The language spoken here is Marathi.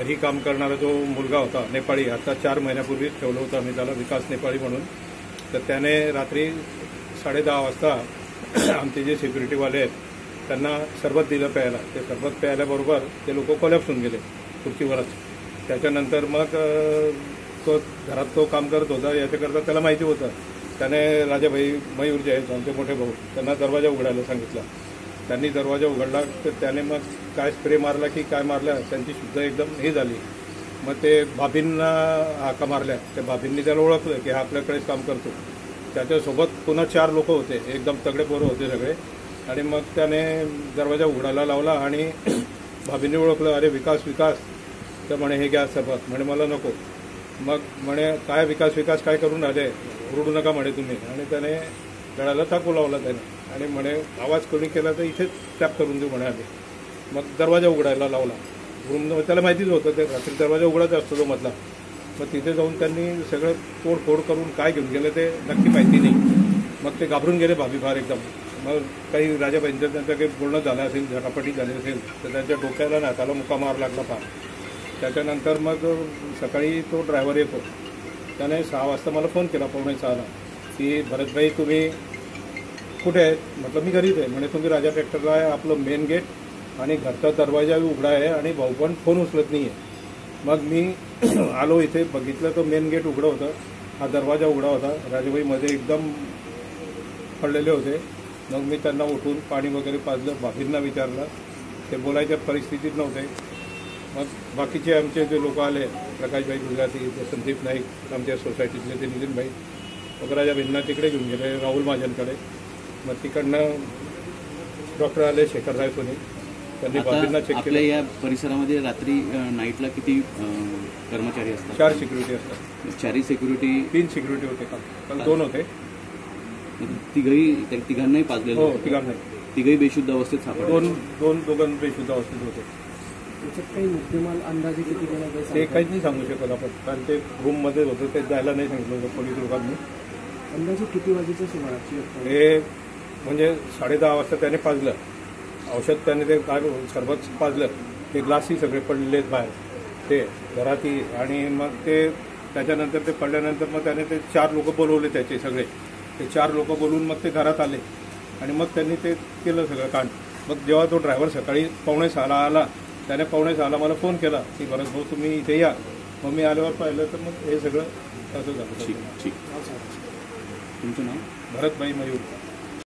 ही काम करणारा जो मुलगा होता नेपाळी, आता 4 महिन्यापूर्वी ठेवलं होतं आम्ही त्याला, विकास नेपाळी म्हणून. तर त्याने रात्री 10:30 वाजता आमचे जे सिक्युरिटीवाले आहेत त्यांना सरबत दिलं प्यायला. ते सरबत प्यायल्याबरोबर ते लोक कोलॅप्स होऊन गेले खुर्चीवरच. त्याच्यानंतर मग तो घरात तो काम करत होता, याच्याकरता त्याला माहिती होतं. त्याने राजाभाई मयूर जे आहेत आमचे मोठे भाऊ, त्यांना दरवाजा उघडायला सांगितला. त्यांनी दरवाजा उघडला तर त्याने मग काय स्प्रे मारला की काय मारला, त्यांची शुद्ध एकदम हे झाली. मग ते भाभींना हाका मारल्या. त्या भाभींनी त्याला ओळखलं की हा आपल्याकडेच काम करतो. त्याच्यासोबत पुन्हा 4 लोक होते, एकदम तगडे पोरं होते सगळे. आणि मग त्याने दरवाजा उघडायला लावला आणि भाभींनी ओळखलं, अरे विकास विकास. तर म्हणे हे घ्या सरबत. म्हणे मला नको. मग म्हणे काय विकास काय करून आले, ओरडू नका म्हणे तुम्ही. आणि त्याने गळाला चाकू लावला त्याने आणि म्हणे आवाज कोणी केला तर इथेच टॅप करून देऊ म्हणे आम्ही. मग दरवाजा उघडायला लावला रूम. त्याला माहितीच होतं ते रात्री दरवाजा उघडायचा असतो तो मधला. मग तिथे जाऊन त्यांनी सगळं तोडफोड करून काय घेऊन गेलं ते नक्की माहिती नाही. मग ते घाबरून गेले भाभी फार एकदम. मग काही राजाबाईंचं त्यांचं काही बोलणं झालं असेल, झटापटी झाली असेल तर त्यांच्या डोक्याला नाकाला मुका मार लागला फार. त्याच्यानंतर मग सकाळी तो ड्रायव्हर येतो. त्याने 6 वाजता मला फोन केला, 5:45 की भरतभाई तुम्ही कुठे आहेत. म्हटलं मी घरीच आहे. म्हणे तुम्ही राजा ट्रॅक्टरला आहे, आपलं मेन गेट आणि घरचा दरवाजा उघडा आहे आणि भाऊ पण फोन उचलत नाही आहे. मग मी आलो इथे, बघितलं तर मेन गेट उघडं होतं, हा दरवाजा उघडा होता. राजाभाई मध्ये एकदम पडलेले होते. मग मी त्यांना उठून पाणी वगैरे पाजलं, भाभींना विचारलं. ते बोलायच्या परिस्थितीत नव्हते. मग बाकीचे आमचे जे लोक आले, प्रकाशभाई गुजराती, ते संदीप नाईक आमच्या सोसायटीतले, ते नितीनभाई, मग राजाभाईंना तिकडे घेऊन गेले राहुल महाजनकडे. मग तिकडनं डॉक्टर आले, शेखरराय सोनी, त्यांनी भाभींना चेक केलं. या परिसरामध्ये रात्री नाईटला किती कर्मचारी असतात? 4 सिक्युरिटी असतात. 4 सिक्युरिटी? 3 सिक्युरिटी होते काल 2 होते. तिघांनाही पाजलेलं? हो, तिघांनाही. तिघही बेशुद्ध अवस्थेत सापडले? दोघं बेशुद्ध अवस्थेत होते. त्याच्यात काही मुद्देमाल अंदाजे किती जण ते काहीच नाही सांगू शकत आपण, कारण ते रूममध्ये होतं, ते जायला नाही सांगितलं होतं पोलीस लोकांनी. अंदाजे किती वाजेच्या सुमाराची? हे म्हणजे 10:30 वाजता त्याने पाजलं औषध. त्याने ते काय सरबत पाजलं, ते ग्लासही सगळे पडलेले आहेत बाहेर ते घरातही. आणि मग ते त्याच्यानंतर ते पडल्यानंतर मग त्याने ते 4 लोक बोलवले त्याचे सगळे. ते 4 लोक बोलून मग ते घरात आले आणि मग त्यांनी ते केलं सगळं कांड. मग जेव्हा तो ड्रायव्हर सकाळी 5:45 आला, त्याने 5:45 मला फोन केला की भरत भाऊ तुम्ही इथे या. मग मी आल्यावर पाहिलं तर मग हे सगळं असं झालं. ठीक. तुमचं नाव? भरतभाई मयूर.